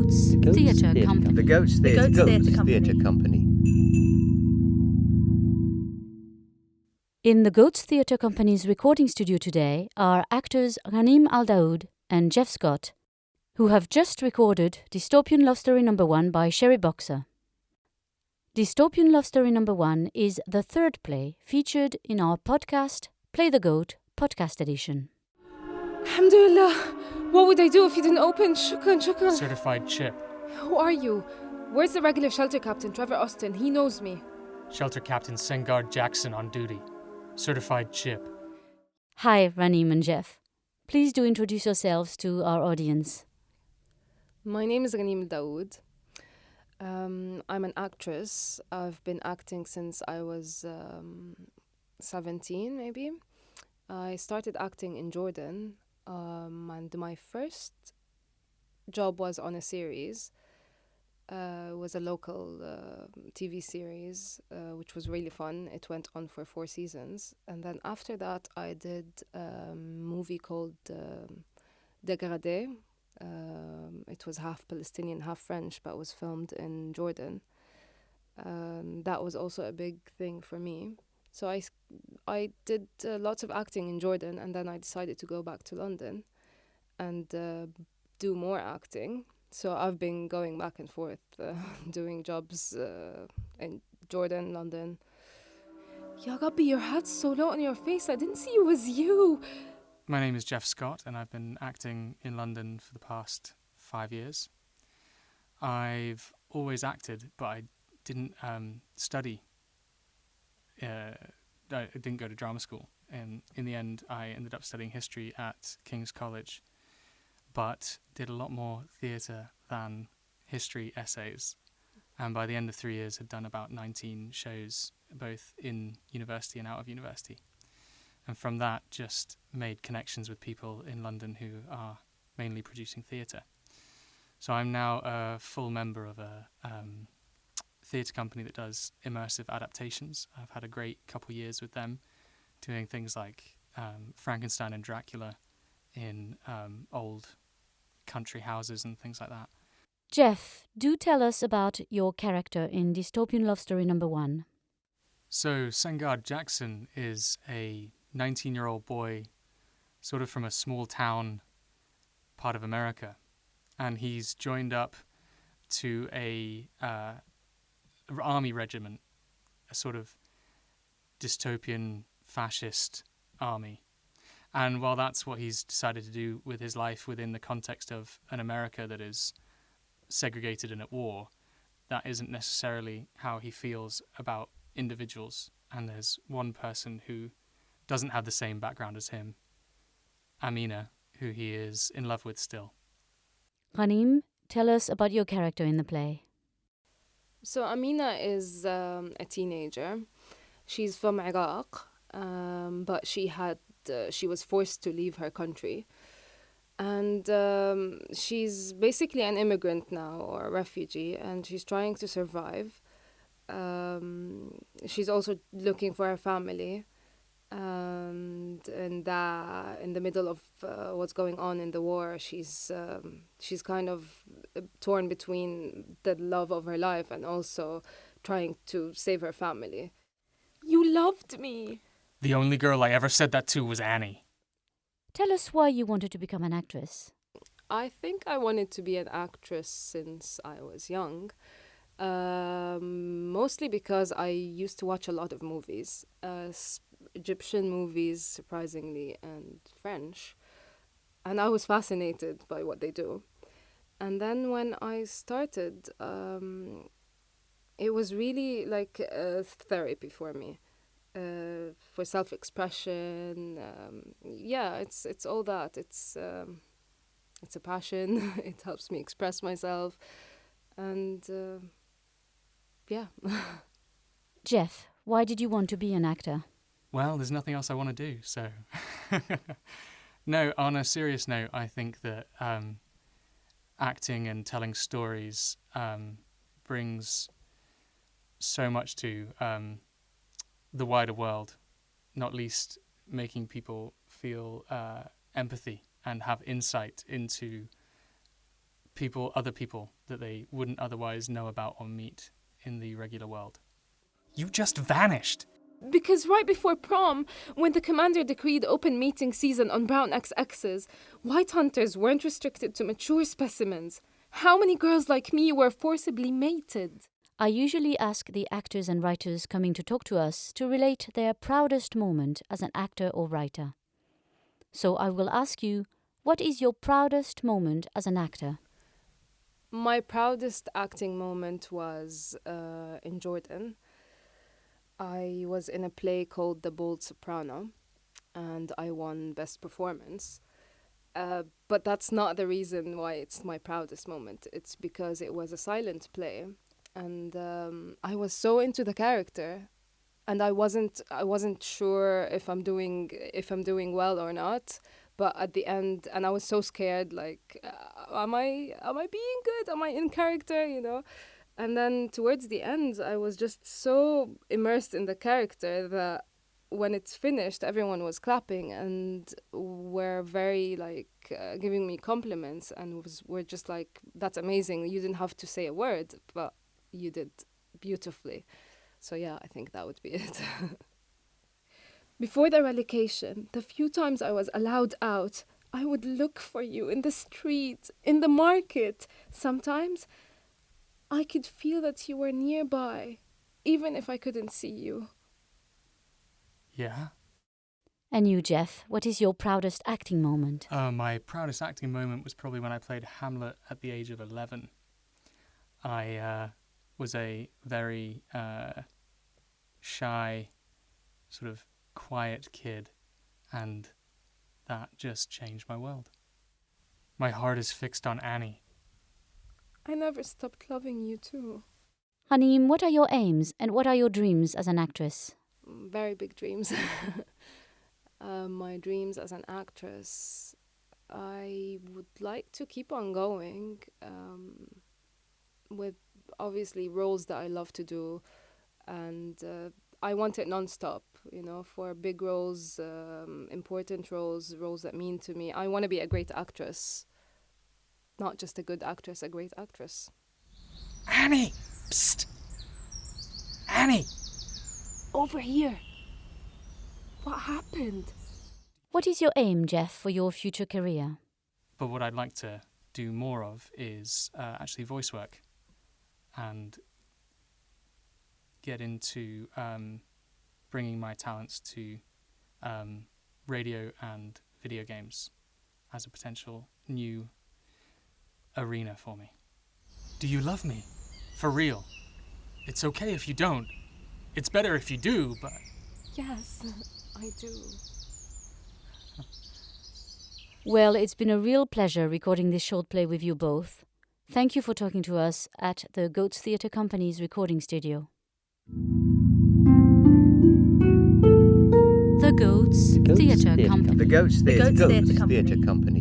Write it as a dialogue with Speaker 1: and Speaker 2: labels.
Speaker 1: Goats Theatre Company.
Speaker 2: The Goats Theatre
Speaker 1: Theatre
Speaker 2: Company.
Speaker 1: In the Goats Theatre Company's recording studio today are actors Raneem Al Daoud and Jeff Scott, who have just recorded Dystopian Love Story No. 1 by Sherry Bokser. Dystopian Love Story No. 1 is the third play featured in our podcast, Play the Goat Podcast Edition.
Speaker 3: Alhamdulillah. What would I do if you didn't open? Shukran.
Speaker 4: Certified chip.
Speaker 3: Who are you? Where's the regular shelter captain, Trevor Austin? He knows me.
Speaker 4: Shelter Captain Sengard Jackson on duty. Certified chip.
Speaker 1: Hi, Raneem and Jeff. Please do introduce yourselves to our audience.
Speaker 3: My name is Raneem Al Daoud. I'm an actress. I've been acting since I was 17, maybe. I started acting in Jordan, and my first job was on a series. It was a local TV series, which was really fun. It went on for 4 seasons. And then after that, I did a movie called Dégradé. It was half Palestinian, half French, but was filmed in Jordan. That was also a big thing for me. So I did lots of acting in Jordan, and then I decided to go back to London and do more acting. So I've been going back and forth, doing jobs in Jordan, London. Ya Rabbi, your hat's so low on your face. I didn't see it was you.
Speaker 4: My name is Jeff Scott, and I've been acting in London for the past 5 years. I've always acted, but I didn't study. I didn't go to drama school. And in the end, I ended up studying history at King's College, but did a lot more theatre than history essays. And by the end of 3 years, had done about 19 shows, both in university and out of university. And from that, just made connections with people in London who are mainly producing theatre. So I'm now a full member of a theatre company that does immersive adaptations. I've had a great couple years with them, doing things like Frankenstein and Dracula in old country houses and things like that.
Speaker 1: Jeff, do tell us about your character in Dystopian Love Story No. 1.
Speaker 4: So Sengard Jackson is a 19-year-old boy, sort of from a small town part of America, and he's joined up to a army regiment, a sort of dystopian fascist army. And while that's what he's decided to do with his life within the context of an America that is segregated and at war, that isn't necessarily how he feels about individuals. And there's one person who doesn't have the same background as him, Amina, who he is in love with still.
Speaker 1: Raneem, tell us about your character in the play.
Speaker 3: So Amina is a teenager. She's from Iraq, but she was forced to leave her country. And she's basically an immigrant now, or a refugee, and she's trying to survive. She's also looking for her family. And in the middle of what's going on in the war, she's kind of torn between the love of her life and also trying to save her family. You loved me.
Speaker 4: The only girl I ever said that to was Annie.
Speaker 1: Tell us why you wanted to become an actress.
Speaker 3: I think I wanted to be an actress since I was young. Mostly because I used to watch a lot of movies. Egyptian movies, surprisingly, and French. And I was fascinated by what they do. And then when I started, it was really like a therapy for me, for self-expression. It's all that. It's a passion. It helps me express myself. And yeah.
Speaker 1: Jeff, why did you want to be an actor?
Speaker 4: Well, there's nothing else I want to do, so... No, on a serious note, I think that acting and telling stories brings so much to the wider world, not least making people feel empathy and have insight into other people that they wouldn't otherwise know about or meet in the regular world. You just vanished.
Speaker 3: Because right before prom, when the commander decreed open mating season on brown XXs, white hunters weren't restricted to mature specimens. How many girls like me were forcibly mated?
Speaker 1: I usually ask the actors and writers coming to talk to us to relate their proudest moment as an actor or writer. So I will ask you, what is your proudest moment as an actor?
Speaker 3: My proudest acting moment was in Jordan. I was in a play called The Bold Soprano, and I won Best Performance. But that's not the reason why it's my proudest moment. It's because it was a silent play, and I was so into the character, and I wasn't sure if I'm doing well or not. But at the end, and I was so scared, like, am I being good? Am I in character? You know. And then towards the end, I was just so immersed in the character that when it's finished, everyone was clapping and were very giving me compliments and were just like, "That's amazing! You didn't have to say a word, but you did beautifully." So yeah, I think that would be it. Before the relocation, the few times I was allowed out, I would look for you in the street, in the market. Sometimes I could feel that you were nearby, even if I couldn't see you.
Speaker 4: Yeah?
Speaker 1: And you, Jeff, what is your proudest acting moment?
Speaker 4: My proudest acting moment was probably when I played Hamlet at the age of 11. I was a very shy, sort of quiet kid, and that just changed my world. My heart is fixed on Annie.
Speaker 3: I never stopped loving you too.
Speaker 1: Raneem, what are your aims and what are your dreams as an actress?
Speaker 3: Very big dreams. My dreams as an actress, I would like to keep on going with obviously roles that I love to do, and I want it non-stop, you know, for big roles, important roles that mean to me. I want to be a great actress. Not just a good actress, a great actress.
Speaker 4: Annie! Psst! Annie!
Speaker 3: Over here. What happened?
Speaker 1: What is your aim, Jeff, for your future career?
Speaker 4: But what I'd like to do more of is actually voice work and get into bringing my talents to radio and video games as a potential new arena for me. Do you love me? For real? It's okay if you don't. It's better if you do, but...
Speaker 3: Yes, I do.
Speaker 1: Well, it's been a real pleasure recording this short play with you both. Thank you for talking to us at the Goats Theatre Company's recording studio. The Goats Theatre Company.
Speaker 2: The Goats Theatre Company.